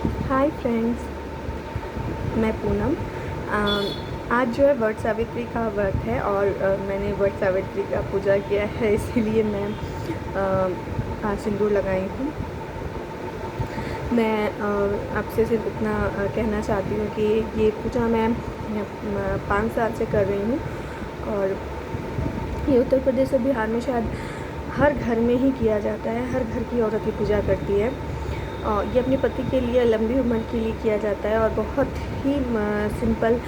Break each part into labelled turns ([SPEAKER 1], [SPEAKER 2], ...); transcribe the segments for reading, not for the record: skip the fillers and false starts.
[SPEAKER 1] Hi friends, मैं पूनम। आज जो है वट सावित्री का व्रत है और मैंने वट सावित्री का पूजा किया है, इसीलिए मैं आज सिंदूर लगाई हूँ। मैं आपसे सिर्फ इतना कहना चाहती हूँ कि ये पूजा मैं 5 साल से कर रही हूँ और ये उत्तर प्रदेश और बिहार में शायद हर घर में ही किया जाता है। हर घर की औरत ये पूजा करती है और ये अपने पति के लिए, लंबी उम्र के लिए किया जाता है और बहुत ही सिंपल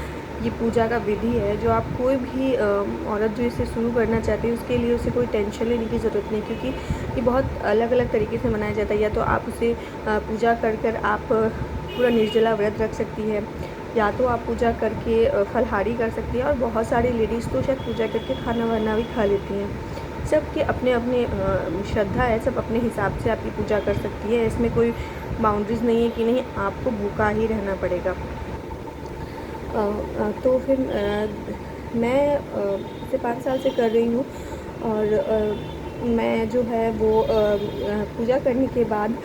[SPEAKER 1] ये पूजा का विधि है जो आप कोई भी औरत जो इसे शुरू करना चाहती है उसके लिए उसे कोई टेंशन लेने की ज़रूरत नहीं, क्योंकि ये बहुत अलग अलग तरीके से मनाया जाता है। या तो आप उसे पूजा कर आप पूरा निर्जला व्रत रख सकती है, या तो आप पूजा करके फलाहारी कर सकती है, और बहुत सारी लेडीज़ तो शायद पूजा करके खाना वाना भी खा लेती हैं। सबके अपने अपने श्रद्धा है, सब अपने हिसाब से आपकी पूजा कर सकती है। इसमें कोई बाउंड्रीज़ नहीं है कि नहीं आपको भूखा ही रहना पड़ेगा। तो फिर मैं इसे 5 साल से कर रही हूँ और मैं जो है वो पूजा करने के बाद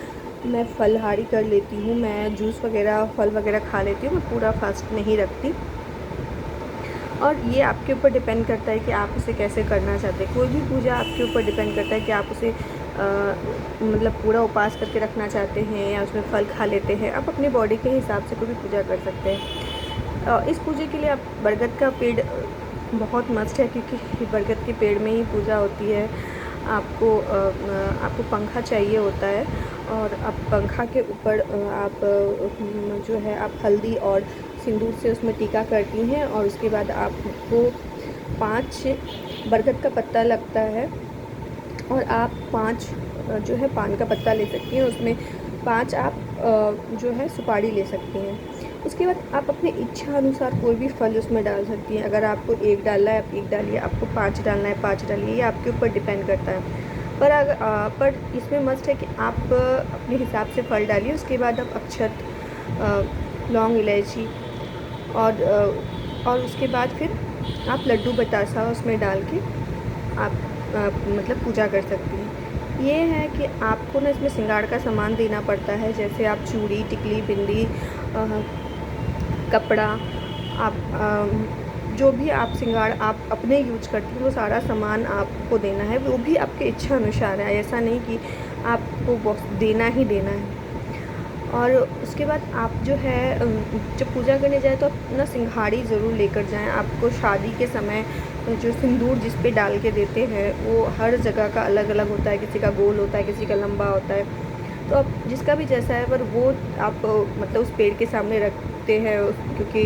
[SPEAKER 1] मैं फलाहारी कर लेती हूँ। मैं जूस वगैरह, फल वगैरह खा लेती हूँ। मैं पूरा फास्ट नहीं रखती और ये आपके ऊपर डिपेंड करता है कि आप उसे कैसे करना चाहते हैं। कोई भी पूजा आपके ऊपर डिपेंड करता है कि आप उसे मतलब पूरा उपवास करके रखना चाहते हैं या उसमें फल खा लेते हैं। आप अपनी बॉडी के हिसाब से कोई भी पूजा कर सकते हैं। इस पूजे के लिए आप बरगद का पेड़ बहुत मस्ट है, क्योंकि बरगद के पेड़ में ही पूजा होती है। आपको पंखा चाहिए होता है और आप पंखा के ऊपर आप जो है आप हल्दी और सिंदूर से उसमें टीका करती हैं और उसके बाद आपको 5 बरगद का पत्ता लगता है और आप 5 जो है पान का पत्ता ले सकती हैं। उसमें 5 आप जो है सुपारी ले सकती हैं। उसके बाद आप अपनी इच्छा अनुसार कोई भी फल उसमें डाल सकती हैं। अगर आपको 1 डालना है आप 1 डालिए, आपको 5 डालना है 5 डालिए, ये आपके ऊपर डिपेंड करता है। पर इसमें मस्ट है कि आप अपने हिसाब से फल डालिए। उसके बाद आप अक्षत, लौंग, इलायची और उसके बाद फिर आप लड्डू बतासा उसमें डाल के आप मतलब पूजा कर सकती हैं। ये है कि आपको ना इसमें श्रृंगार का सामान देना पड़ता है, जैसे आप चूड़ी, टिकली, बिंदी, कपड़ा, आप जो भी आप श्रृंगार आप अपने यूज करती हैं वो सारा सामान आपको देना है। वो भी आपके इच्छा अनुसार है, ऐसा नहीं कि आपको देना ही देना है। और उसके बाद आप जो है जब पूजा करने जाए तो अपना सिंघाड़ी ज़रूर लेकर जाएं। आपको शादी के समय जो सिंदूर जिस पे डाल के देते हैं वो हर जगह का अलग अलग होता है, किसी का गोल होता है, किसी का लंबा होता है। तो अब जिसका भी जैसा है, पर वो आप मतलब उस पेड़ के सामने रखते हैं, क्योंकि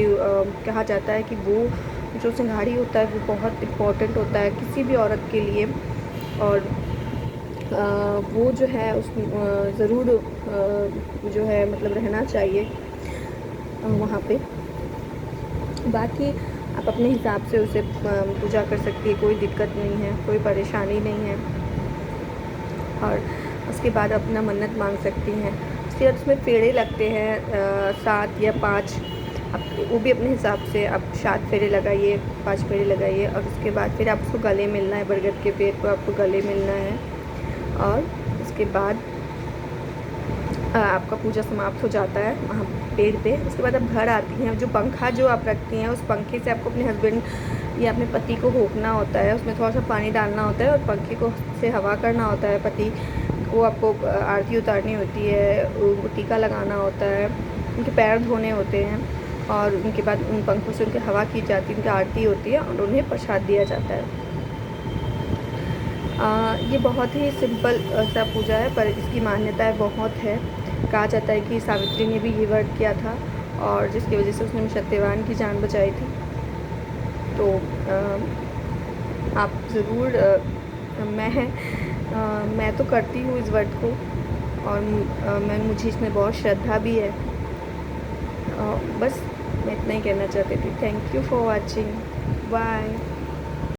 [SPEAKER 1] कहा जाता है कि वो जो सिंघाड़ी होता है वो बहुत इम्पोर्टेंट होता है किसी भी औरत के लिए। और वो जो है उस ज़रूर जो है मतलब रहना चाहिए वहाँ पे। बाकी आप अपने हिसाब से उसे पूजा कर सकती है, कोई दिक्कत नहीं है, कोई परेशानी नहीं है। और उसके बाद अपना मन्नत मांग सकती हैं। उसके बाद उसमें फेरे लगते हैं 7 या 5, आप वो भी अपने हिसाब से आप 7 फेरे लगाइए, 5 फेरे लगाइए। और उसके बाद फिर आपको गले मिलना है, बरगद के पेड़ को आपको गले मिलना है और उसके बाद आपका पूजा समाप्त हो जाता है वहाँ पेड़ पे। उसके बाद आप घर आती हैं। जो पंखा जो आप रखती हैं उस पंखे से आपको अपने हस्बैंड या अपने पति को होकना होता है, उसमें थोड़ा सा पानी डालना होता है और पंखे को से हवा करना होता है। पति को आपको आरती उतारनी होती है, उनको टीका लगाना होता है, उनके पैर धोने होते हैं और उनके बाद उन पंखों से उनकी हवा की जाती है, उनकी आरती होती है और उन्हें प्रसाद दिया जाता है। ये बहुत ही सिंपल सा पूजा है, पर इसकी मान्यताएं बहुत है। कहा जाता है कि सावित्री ने भी ये व्रत किया था और जिसकी वजह से उसने सत्यवान की जान बचाई थी। तो आप ज़रूर मैं तो करती हूँ इस व्रत को और मुझे इसमें बहुत श्रद्धा भी है। बस मैं इतना ही कहना चाहती थी। Thank you for watching. Bye.